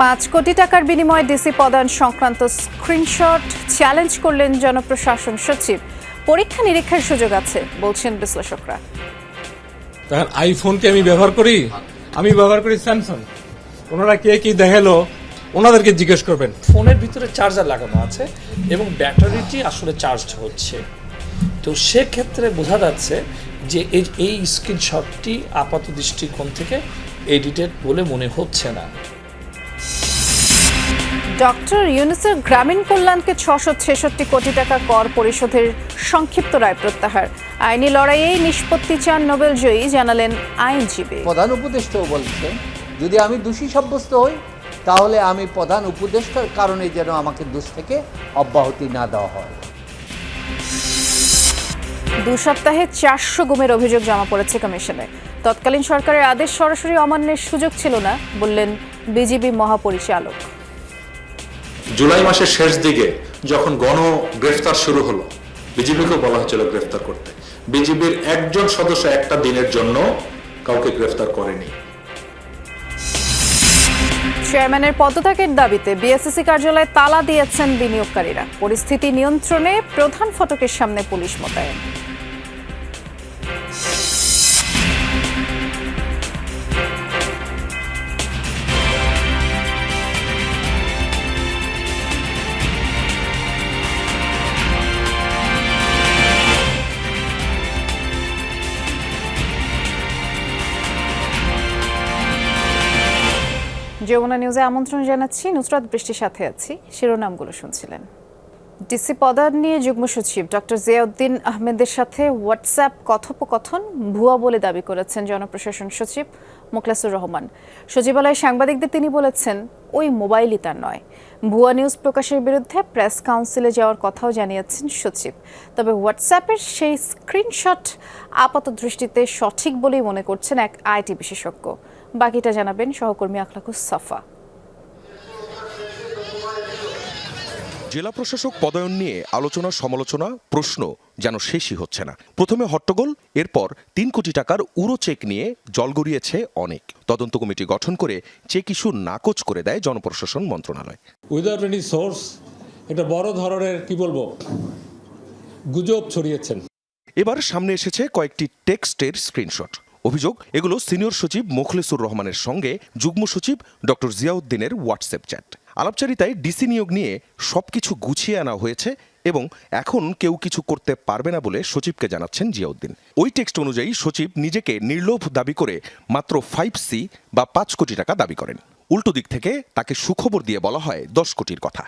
5 কোটি টাকার বিনিময়ে ডিসি পদায়ন সংক্রান্ত স্ক্রিনশট চ্যালেঞ্জ করলেন জনপ্রশাসন সচিব। পরীক্ষা নিরীক্ষার সুযোগ আছে বলছেন বিশ্লেষকরা। তখন আইফোনকে আমি ব্যবহার করি স্যামসাং। ওনারা কে কি দেখালো ওনাদেরকে জিজ্ঞেস করবেন। ফোনের ভিতরে চার্জার লাগানো আছে এবং ব্যাটারিটি আসলে চার্জ হচ্ছে, তো সেক্ষেত্রে বোঝা যাচ্ছে যে এই স্ক্রিনশটটি আপাত দৃষ্টিকোণ থেকে এডিটেড বলে মনে হচ্ছে না। ডক্টর ইউনূসের গ্রামীণ কল্যাণকে 666 কোটি টাকা কর পরিশোধের সংক্ষিপ্ত রায় প্রত্যাহার। আইনি লড়াইয়ে নিষ্পত্তি চান নোবেলজয়ী, জানালেন আইনজীবী। প্রধান উপদেষ্টাও বলছেন যদি আমি দোষী সাব্যস্ত হই তাহলে আমি প্রধান উপদেষ্টার কারণে যেন আমাকে দোষ থেকে অব্যাহতি না দেওয়া হয়। 2 সপ্তাহে 400 গুমের অভিযোগ জমা পড়েছে কমিশনে। তৎকালীন সরকারের আদেশ সরাসরি অমান্যের সুযোগ ছিল না বললেন বিজিবি মহাপরিচালক। জুলাই মাসের শেষ দিকে যখন গণ গ্রেফতার শুরু হলো, বিজিবিকে বলা হচ্ছিল গ্রেফতার করতে। বিজিবির একজন সদস্য একটা দিনের জন্য কাউকে গ্রেফতার করেনি। চেয়ারম্যানের পদত্যাগের দাবিতে বিএসইসি কার্যালয়ে তালা দিয়েছেন বিনিয়োগকারীরা। পরিস্থিতি নিয়ন্ত্রণে প্রধান ফটকের সামনে পুলিশ মোতায়েন। যমুনা নিউজে আমন্ত্রণ জানাচ্ছি, নুসরাত বৃষ্টির সাথে আছি। শিরোনামগুলো শুনছিলেন। ডিসি পদায়ন নিয়ে যুগ্ম সচিব ডক্টর জিয়াউদ্দিন আহমেদের সাথে হোয়াটসঅ্যাপ কথোপকথন ভুয়া বলে দাবি করেছেন জনপ্রশাসন সচিব মোখলেসুর রহমান। সচিবালয়ে সাংবাদিকদের তিনি বলেছেন ওই মোবাইলই তার নয়। ভুয়া নিউজ প্রকাশের বিরুদ্ধে প্রেস কাউন্সিলে যাওয়ার কথাও জানিয়েছেন সচিব। তবে হোয়াটসঅ্যাপের সেই স্ক্রিনশট আপাত দৃষ্টিতে সঠিক বলেই মনে করছেন এক আইটি বিশেষজ্ঞ। বাকিটা জানাবেন সহকর্মী আখলাকুস সাফা। জেলা প্রশাসক পদায়ন নিয়ে আলোচনা সমালোচনা প্রশ্ন যেন শেষই হচ্ছে না। প্রথমে হট্টগোল, এরপর 3 কোটি টাকার উড়ো চেক নিয়ে জল গড়িয়েছে অনেক। তদন্ত কমিটি গঠন করে চেক ইস্যু নাকচ করে দেয় জনপ্রশাসন মন্ত্রণালয়। উইদাউট এনি সোর্স এটা বড় ধরনের গুজব ছড়িয়েছেন। এবার সামনে এসেছে কয়েকটি টেক্সটের স্ক্রিনশট। অভিযোগ এগুলো সিনিয়র সচিব মোখলেসুর রহমানের সঙ্গে যুগ্ম সচিব ডক্টর জিয়াউদ্দিনের হোয়াটসঅ্যাপ চ্যাট। আলাপচারিতায় ডিসি নিয়োগ নিয়ে সবকিছু গুছিয়ে আনা হয়েছে এবং এখন কেউ কিছু করতে পারবে না বলে সচিবকে জানাচ্ছেন জিয়াউদ্দিন। ওই টেক্সট অনুযায়ী সচিব নিজেকে নির্লোভ দাবি করে মাত্র 5C বা 5 কোটি টাকা দাবি করেন। উল্টো দিক থেকে তাকে সুখবর দিয়ে বলা হয় 10 কোটির কথা।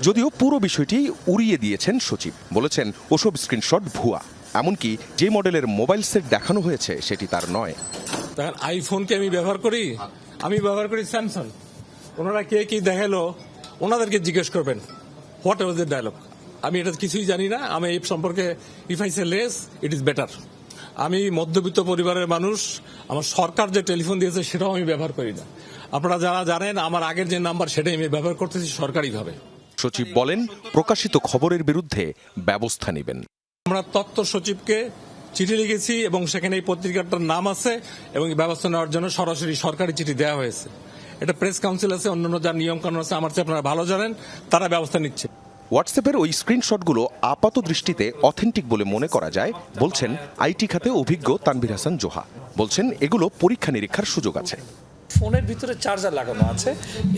যদিও পুরো বিষয়টি উড়িয়ে দিয়েছেন সচিব, বলেছেন ওসব স্ক্রিনশট ভুয়া। এমনকি যে মডেলের মোবাইল সেট দেখানো হয়েছে সেটি তার নয়। তখন আইফোনকে আমি ব্যবহার করি স্যামসাং। ওনারা কে কি দেখালো ওনাদেরকে জিজ্ঞেস করবেন হোয়াট ওয়াজ দ্য ডায়লগ। আমি এটা কিছুই জানি না। আমি এই সম্পর্কে if I say less it is better. আমি মধ্যবিত্ত পরিবারের মানুষ, আমার সরকার যে টেলিফোন দিয়েছে সেটাও আমি ব্যবহার করি না। আপনারা যারা জানেন আমার আগের যে নাম্বার সেটাই আমি ব্যবহার করতেছি সরকারিভাবে। সচিব বলেন প্রকাশিত খবরের বিরুদ্ধে ব্যবস্থা নেবেন। আমরা তথ্য সচিবকে চিঠি লিখেছি এবং সেখানে এই পত্রিকাটার নাম আছে এবং ব্যবস্থা নেওয়ার জন্য সরাসরি সরকারি চিঠি দেওয়া হয়েছে। এটা প্রেস কাউন্সিল আছে, অন্যান্য যার নিয়ম কানুন আছে আমার চেয়ে আপনারা ভালো জানেন, তারা ব্যবস্থা নিচ্ছে। হোয়াটসঅ্যাপের ওই স্ক্রিনশটগুলো আপাত দৃষ্টিতে অথেন্টিক বলে মনে করা যায় বলছেন আইটি খাতে অভিজ্ঞ তানভীর হাসান জোহা। বলছেন এগুলো পরীক্ষা নিরীক্ষার সুযোগ আছে। ফোনের ভিতরে চার্জার লাগানো আছে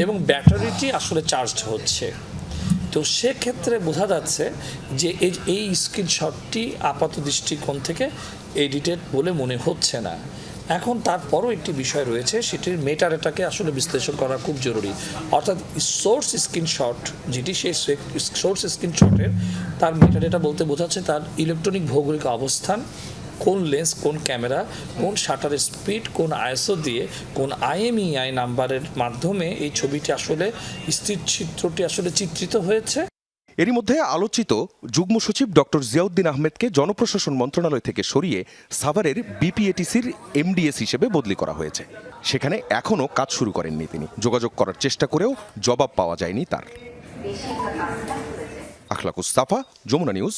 এবং ব্যাটারিটি আসলে চার্জ হচ্ছে, তো সেক্ষেত্রে বোঝা যাচ্ছে যে এই স্ক্রিনশটটি আপাত দৃষ্টিকোণ থেকে এডিটেড বলে মনে হচ্ছে না। এখন তারপরও একটি বিষয় রয়েছে, সেটির মেটাডাটাকে আসলে বিশ্লেষণ করা খুব জরুরি। অর্থাৎ সোর্স স্ক্রিনশট যেটি, সেই সোর্স স্ক্রিনশটের তার মেটাডাটা বলতে বোঝাচ্ছে তার ইলেকট্রনিক ভৌগোলিক অবস্থান, কোন লেন্স, কোন ক্যামেরা, কোন শাটারের স্পিড, কোন আইএসও দিয়ে, কোন IMEI নাম্বারের মাধ্যমে এই ছবিটি আসলে চিত্রটি আসলে চিত্রিত হয়েছে। এরই মধ্যে আলোচিত যুগ্ম সচিব ডক্টর জিয়াউদ্দিন আহমেদকে জনপ্রশাসন মন্ত্রণালয় থেকে সরিয়ে সাভারের বিপিএটিসির MDS হিসেবে বদলি করা হয়েছে। সেখানে এখনও কাজ শুরু করেননি তিনি। যোগাযোগ করার চেষ্টা করেও জবাব পাওয়া যায়নি তার। আখলাকুস সাফা, যমুনা নিউজ,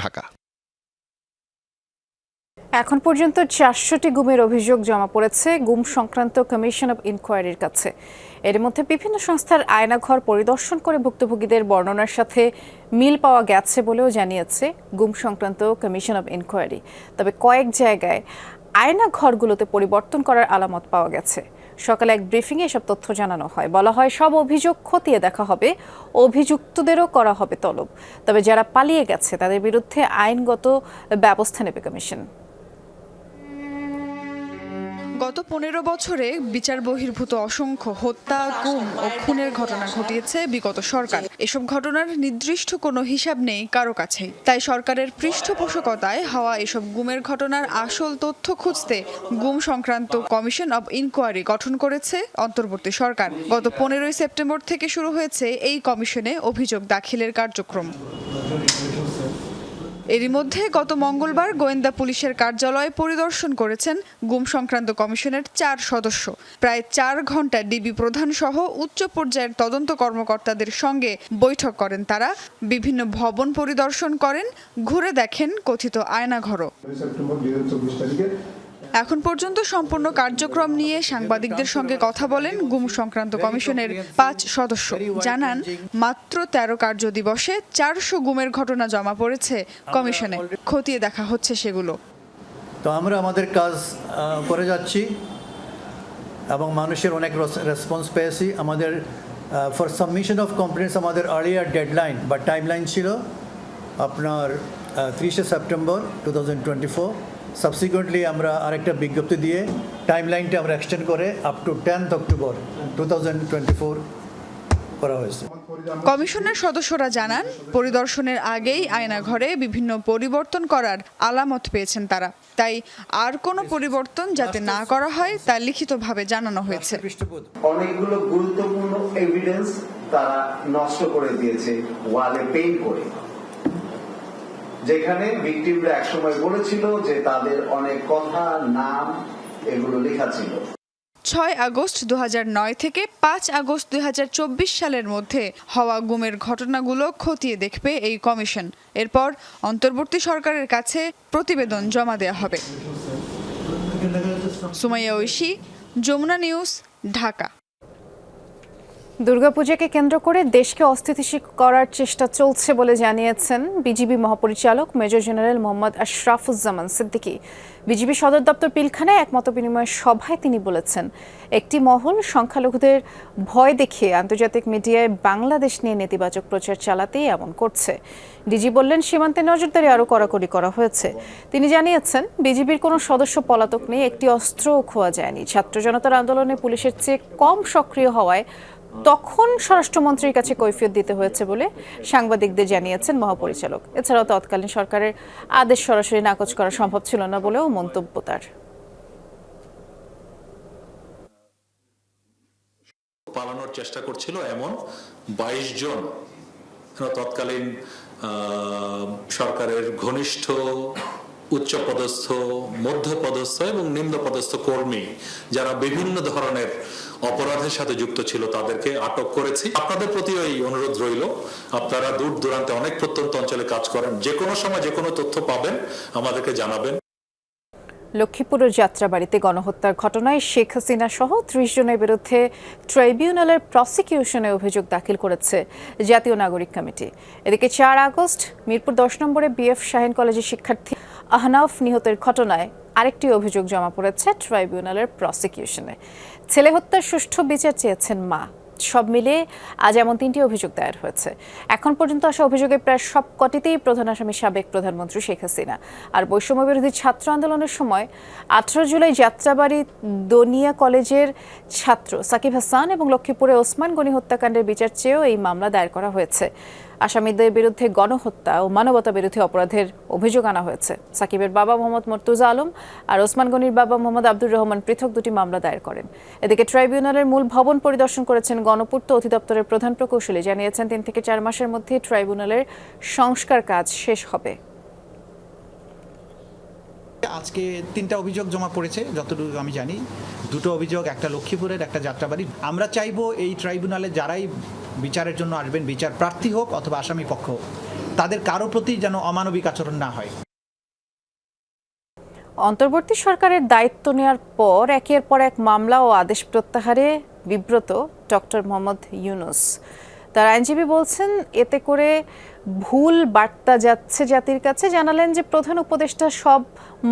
ঢাকা। এখন পর্যন্ত 400টি গুমের অভিযোগ জমা পড়েছে গুম সংক্রান্ত কমিশন অব ইনকোয়ারির কাছে। এর মধ্যে বিভিন্ন সংস্থার আয়নাঘর পরিদর্শন করে ভুক্তভোগীদের বর্ণনার সাথে মিল পাওয়া গেছে বলেও জানিয়েছে গুম সংক্রান্ত কমিশন অব ইনকোয়ারি। তবে কয়েক জায়গায় আয়নাঘরগুলোতে পরিবর্তন করার আলামত পাওয়া গেছে। সকালে এক ব্রিফিংয়ে এসব তথ্য জানানো হয়। বলা হয় সব অভিযোগ খতিয়ে দেখা হবে, অভিযুক্তদেরও করা হবে তলব। তবে যারা পালিয়ে গেছে তাদের বিরুদ্ধে আইনগত ব্যবস্থা নেবে কমিশন। গত 15 বছরে বিচার বহির্ভূত অসংখ্য হত্যা, গুম ও খুনের ঘটনা ঘটিয়েছে বিগত সরকার। এসব ঘটনার নির্দিষ্ট কোনো হিসাব নেই কারো কাছেই। তাই সরকারের পৃষ্ঠপোষকতায় হওয়া এসব গুমের ঘটনার আসল তথ্য খুঁজতে গুম সংক্রান্ত কমিশন অব ইনকোয়ারি গঠন করেছে অন্তর্বর্তী সরকার। গত 15 সেপ্টেম্বর থেকে শুরু হয়েছে এই কমিশনে অভিযোগ দাখিলের কার্যক্রম। এরই মধ্যে গত মঙ্গলবার গোয়েন্দা পুলিশের কার্যালয় পরিদর্শন করেছেন গুম সংক্রান্ত কমিশনের 4 সদস্য। প্রায় 4 ঘন্টা ডিবি প্রধান সহ উচ্চ পর্যায়ের তদন্ত কর্মকর্তাদের সঙ্গে বৈঠক করেন তারা। বিভিন্ন ভবন পরিদর্শন করেন, ঘুরে দেখেন কথিত আয়নাঘরও। এখন পর্যন্ত সম্পূর্ণ কার্যক্রম নিয়ে সাংবাদিকদের সঙ্গে কথা বলেন গুম সংক্রান্ত কমিশনের 5 সদস্য। জানান মাত্র 13 কার্য দিবসে 400 গুমের ঘটনা জমা পড়েছে কমিশনে। খতিয়ে দেখা হচ্ছে সেগুলো। তো আমরা আমাদের কাজ করে যাচ্ছি এবং মানুষের অনেক রেসপন্স পেয়েছি। আমাদের ফর সাবমিশন অফ কমপ্লেন্টস আমাদের আর্লিয়ার ডেডলাইন বা টাইমলাইন ছিল আপনার 30 সেপ্টেম্বর 2024। সাবসিকুয়েন্টলি আমরা আরেকটা বিজ্ঞপ্তি দিয়ে টাইমলাইনটা আমরা এক্সটেন্ড করে আপ টু 10 অক্টোবর 2024 করা হয়েছে। কমিশনের সদস্যরা জানান পরিদর্শনের আগেই আয়নাঘরে বিভিন্ন পরিবর্তন করার আলামত পেয়েছেন তারা। তাই আর কোনো পরিবর্তন যাতে না করা হয় তা লিখিতভাবে জানানো হয়েছে। অনেকগুলো গুরুত্বপূর্ণ এভিডেন্স তারা নষ্ট করে দিয়েছে ওয়ালে পেইন্ট করে, যেখানে ভিকটিমরা একসময় বলেছিল যে তাদের অনেক কথা, নাম এগুলো লেখা ছিল। 6 আগস্ট 2009 থেকে 5 আগস্ট 2024 সালের মধ্যে হওয়া গুমের ঘটনাগুলো খতিয়ে দেখবে এই কমিশন। এরপর অন্তর্বর্তী সরকারের কাছে প্রতিবেদন জমা দেওয়া হবে। সুমাইয়া ঐশী, যমুনা নিউজ, ঢাকা। দুর্গাপূজাকে কেন্দ্র করে দেশকে অস্থিতিশীল করার চেষ্টা চলছে বলে জানিয়েছেন বিজিবি মহাপরিচালক major general Mohammad Ashrafuzzaman Siddiqui. BGB সদর দপ্তর পিলখানায় এক মতবিনিময় সভায় তিনি বলেছেন, একটি মহল সংখ্যালঘুদের ভয় দেখিয়ে আন্তর্জাতিক মিডিয়ায় বাংলাদেশ নিয়ে নেতিবাচক প্রচার চালাতেই এমন করছে। ডিজি বললেন, সীমান্তে নজরদারি আরও কড়াকড়ি করা হয়েছে। তিনি জানিয়েছেন, বিজিবির কোনো সদস্য পলাতক নেই, একটি অস্ত্রও খোয়া যায়নি। ছাত্র জনতার আন্দোলনে পুলিশের চেয়ে কম সক্রিয় হওয়ায় তখন স্বরাষ্ট্রমন্ত্রীর কাছে কৈফিয়ত দিতে হয়েছে বলে সাংবাদিকদের জানিয়েছেন মহাপরিচালক। এছাড়াও তৎকালীন সরকারের আদেশ সরাসরি নাকচ করা সম্ভব ছিল না বলেও মন্তব্য তার। পালানোর চেষ্টা করছিল এমন 22 জন তৎকালীন সরকারের ঘনিষ্ঠ, উচ্চপদস্থ, মধ্যপদস্থ এবং নিম্নপদস্থ কর্মী যারা বিভিন্ন ধরনের অপরাধের সাথে যুক্ত ছিল তাদেরকে আটক করেছি। আপনাদের প্রতি এই অনুরোধ রইল, আপনারা দূর দূরান্তে অনেক প্রত্যন্ত অঞ্চলে কাজ করেন, যে কোনো সময় যে কোনো তথ্য পাবেন আমাদেরকে জানাবেন। লক্ষ্মীপুরের যাত্রাবাড়িতে গণহত্যার ঘটনায় শেখ হাসিনা সহ 30 জনের বিরুদ্ধে ট্রাইব্যুনালের প্রসিকিউশনে অভিযোগ দাখিল করেছে জাতীয় নাগরিক কমিটি। এদিকে 4 আগস্ট মিরপুর 10 নম্বরে বিএফ শাহীন কলেজের শিক্ষার্থী আহনাফ নিহতের ঘটনায় আরেকটি অভিযোগ জমা পড়েছে ট্রাইব্যুনালের প্রসিকিউশনে। ছেলে হত্যার সুষ্ঠু বিচার চেয়েছেন মা। সব মিলিয়ে আজ এমন 3টি অভিযোগ দায়ের হয়েছে। এখন পর্যন্ত আসা অভিযোগের প্রায় সবকটিতেই প্রধান আসামি সাবেক প্রধানমন্ত্রী শেখ হাসিনা। আর বৈষম্য বিরোধী ছাত্র আন্দোলনের সময় 18 জুলাই যাত্রাবাড়ি দনিয়া কলেজের ছাত্র সাকিব হাসান এবং লক্ষ্মীপুরে ওসমান গনি হত্যাকাণ্ডের বিচার চেয়েও এই মামলা দায়ের করা হয়েছে। আসামিদের বিরুদ্ধে গণহত্যা ও মানবতা বিরোধী অপরাধের অভিযোগ আনা হয়েছে। সাকিবের বাবা মোহাম্মদ মর্তুজা আলম আর ওসমান গনির বাবা মোহাম্মদ আব্দুর রহমান পৃথক 2টি মামলা দায়ের করেন। এদিকে ট্রাইব্যুনালের মূল ভবন পরিদর্শন করেছেন গণপূর্ত অধিদপ্তরের প্রধান প্রকৌশলী। জানিয়েছেন 3 থেকে 4 মাসের মধ্যে ট্রাইব্যুনালের সংস্কার কাজ শেষ হবে। আজকে 3টা অভিযোগ জমা পড়েছে যতটুকু আমি জানি। 2টো অভিযোগ, একটা লক্ষ্মীপুরের, একটা যাত্রাবাড়ি। আমরা চাইবো এই ট্রাইব্যুনালে যারাই বিচারের জন্য আসবেন, বিচার প্রার্থী হোক অথবা আসামি পক্ষ হোক, তাদের কারো প্রতি যেন অমানবিক আচরণ না হয়। অন্তর্বর্তী সরকারের দায়িত্ব নেওয়ার পর একের পর এক মামলা ও আদেশ প্রত্যাহারে বিব্রত ডক্টর মোহাম্মদ ইউনূস। তার আইনজীবী বলছেন এতে করে ভুল বার্তা যাচ্ছে জাতির কাছে। জানালেন যে প্রধান উপদেষ্টা সব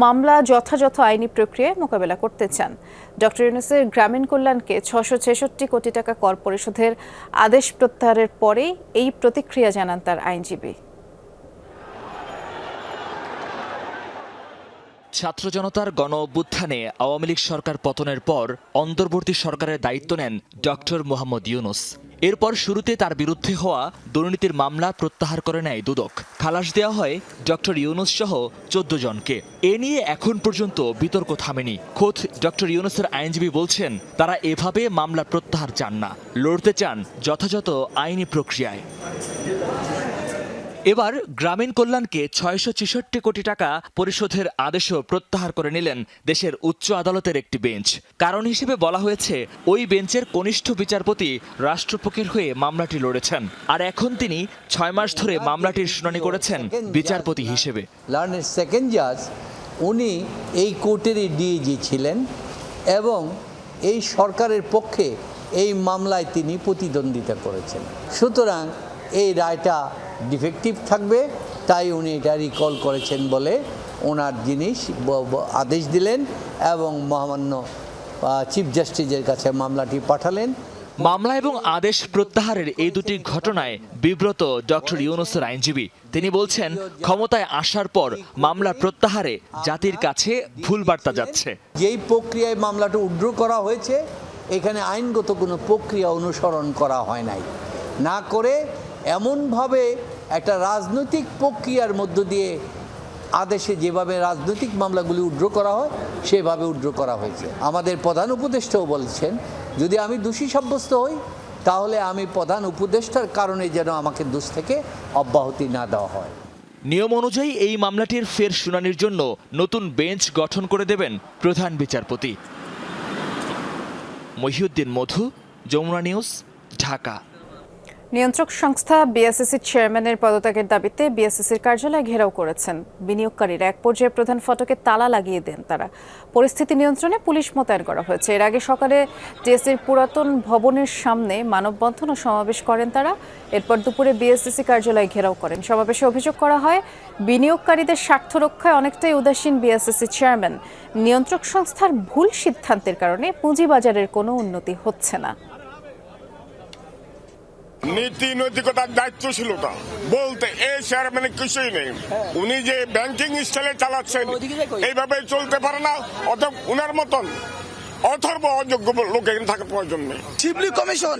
মামলা যথাযথ আইনি প্রক্রিয়ায় মোকাবেলা করতে চান। ডক্টর ইউনূসের গ্রামীণ কল্যাণকে 666 কোটি টাকা কর পরিশোধের আদেশ প্রত্যাহারের পরেই এই প্রতিক্রিয়া জানান তার আইনজীবী। ছাত্র জনতার গণ অভ্যুত্থানে আওয়ামী লীগ সরকার পতনের পর অন্তর্বর্তী সরকারের দায়িত্ব নেন ডক্টর মোহাম্মদ ইউনূস। এরপর শুরুতে তার বিরুদ্ধে হওয়া দুর্নীতির মামলা প্রত্যাহার করে নেয় দুদক। খালাস দেওয়া হয় ডক্টর ইউনূস সহ 14 জনকে। এ নিয়ে এখন পর্যন্ত বিতর্ক থামেনি। খোদ ডক্টর ইউনূসের আইনজীবী বলছেন তারা এভাবে মামলা প্রত্যাহার চান না, লড়তে চান যথাযথ আইনি প্রক্রিয়ায়। এবার গ্রামীণ কল্যাণকে 666 কোটি টাকা পরিশোধের আদেশও প্রত্যাহার করে নিলেন দেশের উচ্চ আদালতের একটি বেঞ্চ। কারণ হিসেবে বলা হয়েছে ওই বেঞ্চের কনিষ্ঠ বিচারপতি রাষ্ট্রপক্ষের হয়ে মামলাটি লড়েছেন, আর এখন তিনি 6 মাস ধরে মামলাটির শুনানি করেছেন বিচারপতি হিসেবে। লার্নের সেকেন্ড জাজ উনি এই কোর্টেরই ডিএজি ছিলেন এবং এই সরকারের পক্ষে এই মামলায় তিনি প্রতিদ্বন্দ্বিতা করেছেন। সুতরাং এই রায়টা ডিফেক্টিভ থাকবে, তাই উনি এটা রিকল করেছেন বলে ওনার জিনিস আদেশ দিলেন এবং মহামান্য চিফ জাস্টিসের কাছে মামলাটি পাঠালেন। মামলা এবং আদেশ প্রত্যাহারের এই দুটি ঘটনায় বিব্রত ডক্টর ইউনূসের আইনজীবী। তিনি বলছেন ক্ষমতায় আসার পর মামলা প্রত্যাহারে জাতির কাছে ভুল বার্তা যাচ্ছে। যেই প্রক্রিয়ায় মামলাটা উইথড্র করা হয়েছে এখানে আইনগত কোনো প্রক্রিয়া অনুসরণ করা হয় নাই, না করে এমনভাবে একটা রাজনৈতিক প্রক্রিয়ার মধ্য দিয়ে আদেশে যেভাবে রাজনৈতিক মামলাগুলি উইথড্র করা হয় সেভাবে উইথড্র করা হয়েছে। আমাদের প্রধান উপদেষ্টাও বলছেন যদি আমি দোষী সাব্যস্ত হই তাহলে আমি প্রধান উপদেষ্টার কারণে যেন আমাকে দোষ থেকে অব্যাহতি না দেওয়া হয়। নিয়ম অনুযায়ী এই মামলাটির ফের শুনানির জন্য নতুন বেঞ্চ গঠন করে দেবেন প্রধান বিচারপতি। মহিউদ্দিন মধু, যমুনা নিউজ, ঢাকা। নিয়ন্ত্রক সংস্থা বিএসইসির চেয়ারম্যানের পদত্যাগের দাবিতে বিএসইসির কার্যালয় ঘেরাও করেছেন বিনিয়োগকারীরা। এক পর্যায়ে প্রধান ফটকে তালা লাগিয়ে দেন তারা। পরিস্থিতি নিয়ন্ত্রণে পুলিশ মোতায়েন করা হয়েছে। এর আগে সকালে ডিএসইর পুরাতন ভবনের সামনে মানববন্ধন ও সমাবেশ করেন তারা। এরপর দুপুরে বিএসইসি কার্যালয় ঘেরাও করেন। সমাবেশে অভিযোগ করা হয় বিনিয়োগকারীদের স্বার্থ রক্ষায় অনেকটাই উদাসীন বিএসইসি চেয়ারম্যান। নিয়ন্ত্রক সংস্থার ভুল সিদ্ধান্তের কারণে পুঁজিবাজারের কোনো উন্নতি হচ্ছে না। নীতি নৈতিকতার দায়িত্বশীলতা বলতে এই চেয়ারম্যানের কিছুই নেই। উনি যে ব্যাংকিং স্টাইলে চালাচ্ছেন এইভাবে চলতে পারে না। অথবা উনার মতন অথর্ব অযোগ্য লোক এখানে থাকার প্রয়োজন নেই। শিবলি কমিশন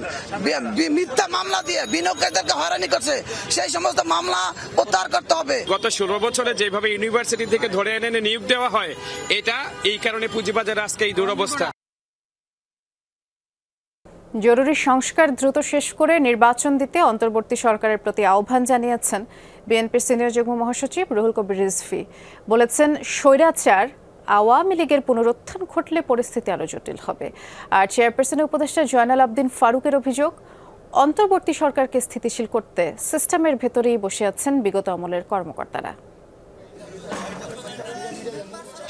মিথ্যা মামলা দিয়ে বিনিয়োগকারীদেরকে হয়রানি করছে, সেই সমস্ত মামলা প্রত্যাহার করতে হবে। গত 16 বছরে যেভাবে ইউনিভার্সিটি থেকে ধরে এনে নিয়োগ দেওয়া হয়, এটা এই কারণে পুঁজিবাজারে আজকে এই দুরবস্থা। জরুরি সংস্কার দ্রুত শেষ করে নির্বাচন দিতে অন্তর্বর্তী সরকারের প্রতি আহ্বান জানিয়েছেন বিএনপির সিনিয়র যুগ্ম মহাসচিব রুহুল কবির রিজভী। বলেছেন স্বৈরাচার আওয়ামী লীগের পুনরুত্থান ঘটলে পরিস্থিতি আরও জটিল হবে। আর চেয়ারপারসনের উপদেষ্টা জয়নাল আবদিন ফারুকের অভিযোগ অন্তর্বর্তী সরকারকে স্থিতিশীল করতে সিস্টেমের ভেতরেই বসে আছেন বিগত আমলের কর্মকর্তারা।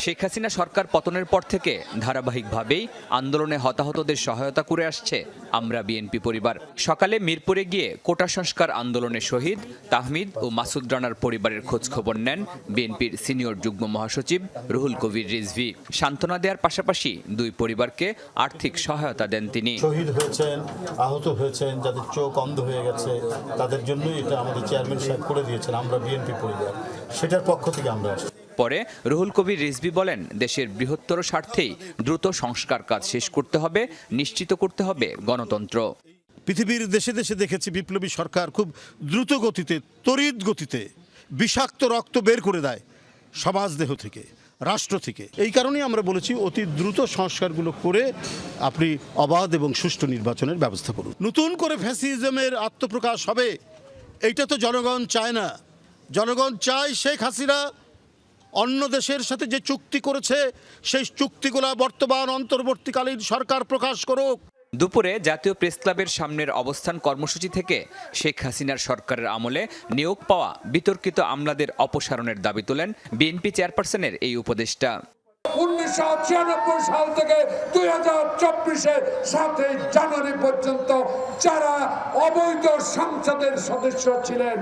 শেখ হাসিনা সরকার পতনের পর থেকে ধারাবাহিকভাবেই আন্দোলনে হতাহতদের সহায়তা করে আসছে আমরা বিএনপি পরিবার। সকালে মিরপুরে গিয়ে কোটা সংস্কার আন্দোলনে শহীদ তাহমিদ ও মাসুদ রানার পরিবারের খোঁজখবর নেন বিএনপির সিনিয়র যুগ্ম মহাসচিব রুহুল কবির রিজভী। সান্ত্বনা দেওয়ার পাশাপাশি দুই পরিবারকে আর্থিক সহায়তা দেন তিনি। শহীদ হয়েছেন, আহত হয়েছেন, যাদের চোখ অন্ধ হয়ে গেছে, তাদের জন্যই এটা আমাদের চেয়ারম্যান সাহেব করে দিয়েছেন আমরা বিএনপি পরিবার, সেটার পক্ষ থেকে আমরা আসছি। পরে রুহুল কবির রিজভী বলেন দেশের বৃহত্তর স্বার্থেই দ্রুত সংস্কার কাজ শেষ করতে হবে, নিশ্চিত করতে হবে গণতন্ত্র। পৃথিবীর দেশে দেশে দেখেছি বিপ্লবী সরকার খুব দ্রুত গতিতে, তড়িৎ গতিতে বিষাক্ত রক্ত বের করে দেয় সমাজ দেহ থেকে, রাষ্ট্র থেকে। এই কারণেই আমরা বলেছি অতি দ্রুত সংস্কারগুলো করে আপনি অবাধ এবং সুষ্ঠু নির্বাচনের ব্যবস্থা করুন। নতুন করে ফ্যাসিজমের আত্মপ্রকাশ হবে এইটা তো জনগণ চায় না। জনগণ চায় শেখ হাসিনা অন্য দেশের সাথে যে চুক্তি করেছে সেই চুক্তিগুলো বর্তমান অন্তর্বর্তীকালীন সরকার প্রকাশ করুক। দুপুরে জাতীয় প্রেস ক্লাবের সামনের অবস্থান কর্মসূচি থেকে শেখ হাসিনার সরকারের আমলে নিয়োগ পাওয়া বিতর্কিত আমলাদের অপসারণের দাবি তোলেন বিএনপি চেয়ারপারসনের এই উপদেষ্টা। 1996 সাল থেকে 2024-এর 7 জানুয়ারি পর্যন্ত যারা অবৈধ সংসদের সদস্য ছিলেন,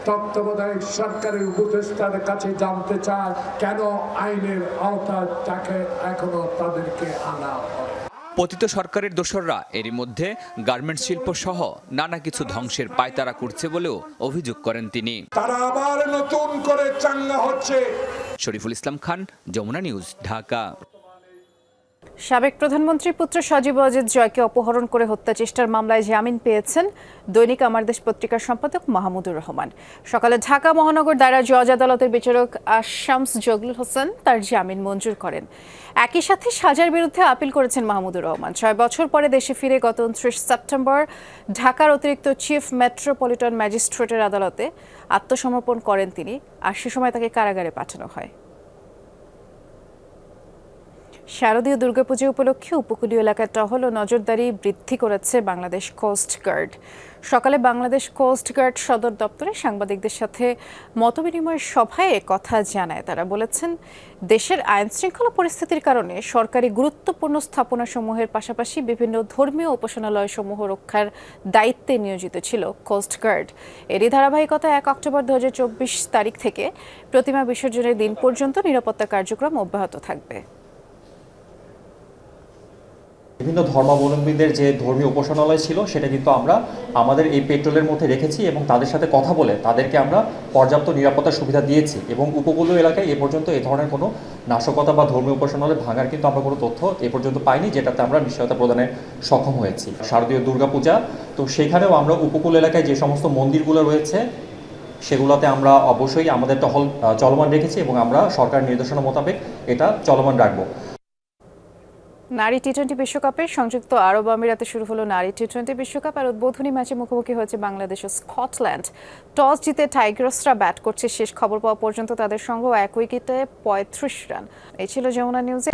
তত্ত্বাবধায়ক সরকারের উপদেষ্টার কাছে জানতে চায় কেন আইনের আওতায় তাকে এখনো তাদেরকে আনা হয়। পতিত সরকারের দোসররা এরই মধ্যে গার্মেন্টস শিল্প সহ নানা কিছু ধ্বংসের পায়তারা করছে বলেও অভিযোগ করেন তিনি। তারা আবার নতুন করে চাঙ্গা হচ্ছে। শরীফুল ইসলাম খান, যমুনা নিউজ, ঢাকা। সাবেক প্রধানমন্ত্রীর পুত্র সজীব ওয়াজেদ জয়কে অপহরণ করে হত্যা চেষ্টার মামলায় জামিন পেয়েছেন দৈনিক আমার দেশ পত্রিকার সম্পাদক মাহমুদুর রহমান। সকালে ঢাকা মহানগর দায়রা জজ আদালতের বিচারক শামস জগলুল হোসেন তার জামিন মঞ্জুর করেন। একই সাথে সাজার বিরুদ্ধে আপিল করেছেন মাহমুদুর রহমান। 6 বছর পরে দেশে ফিরে গত 29 সেপ্টেম্বর ঢাকার অতিরিক্ত চিফ মেট্রোপলিটন ম্যাজিস্ট্রেটের আদালতে আত্মসমর্পণ করেন তিনি, আর সে সময় তাকে কারাগারে পাঠানো হয়। শারদীয় দুর্গাপূজা উপলক্ষে উপকূলীয় এলাকায় টহল ও নজরদারি বৃদ্ধি করেছে বাংলাদেশ কোস্ট গার্ড। সকালে বাংলাদেশ কোস্ট গার্ড সদর দপ্তরে সাংবাদিকদের সাথে মতবিনিময় সভায় কথা জানায় তারা। বলেছেন, দেশের আইন শৃঙ্খলা পরিস্থিতির কারণে সরকারি গুরুত্বপূর্ণ স্থাপনাসমূহের পাশাপাশি বিভিন্ন ধর্মীয় উপাসনালয়সমূহ রক্ষার দায়িত্বে নিয়োজিত ছিল কোস্ট গার্ড। এরই ধারাবাহিকতা 1 অক্টোবর 2024 তারিখ থেকে প্রতিমা বিসর্জনের দিন পর্যন্ত নিরাপত্তা কার্যক্রম অব্যাহত থাকবে। বিভিন্ন ধর্মাবলম্বীদের যে ধর্মীয় উপাসনালয় ছিল সেটা কিন্তু আমরা আমাদের এই পেট্রোলের মধ্যে রেখেছি এবং তাদের সাথে কথা বলে তাদেরকে আমরা পর্যাপ্ত নিরাপত্তার সুবিধা দিয়েছি এবং উপকূলীয় এলাকায় এ পর্যন্ত এই ধরনের কোনো নাশকতা বা ধর্মীয় উপাসনালয় ভাঙার কিন্তু আমরা কোনো তথ্য এ পর্যন্ত পাইনি, যেটাতে আমরা নিশ্চয়তা প্রদানে সক্ষম হয়েছি। শারদীয় দুর্গাপূজা, তো সেখানেও আমরা উপকূল এলাকায় যে সমস্ত মন্দিরগুলো রয়েছে সেগুলোতে আমরা অবশ্যই আমাদের টহল চলমান রেখেছি এবং আমরা সরকারের নির্দেশনা মোতাবেক এটা চলমান রাখবো। নারী টি-20 বিশ্বকাপের সংযুক্ত আরব আমিরাতে শুরু হলো নারী টি-20 বিশ্বকাপ। আর উদ্বোধনী ম্যাচে মুখোমুখি হয়েছে বাংলাদেশ ও স্কটল্যান্ড। টস জিতে টাইগার্সরা ব্যাট করছে। শেষ খবর পাওয়া পর্যন্ত তাদের সঙ্গে 1 উইকেটে 35 রান। এই ছিল যমুনা নিউজে।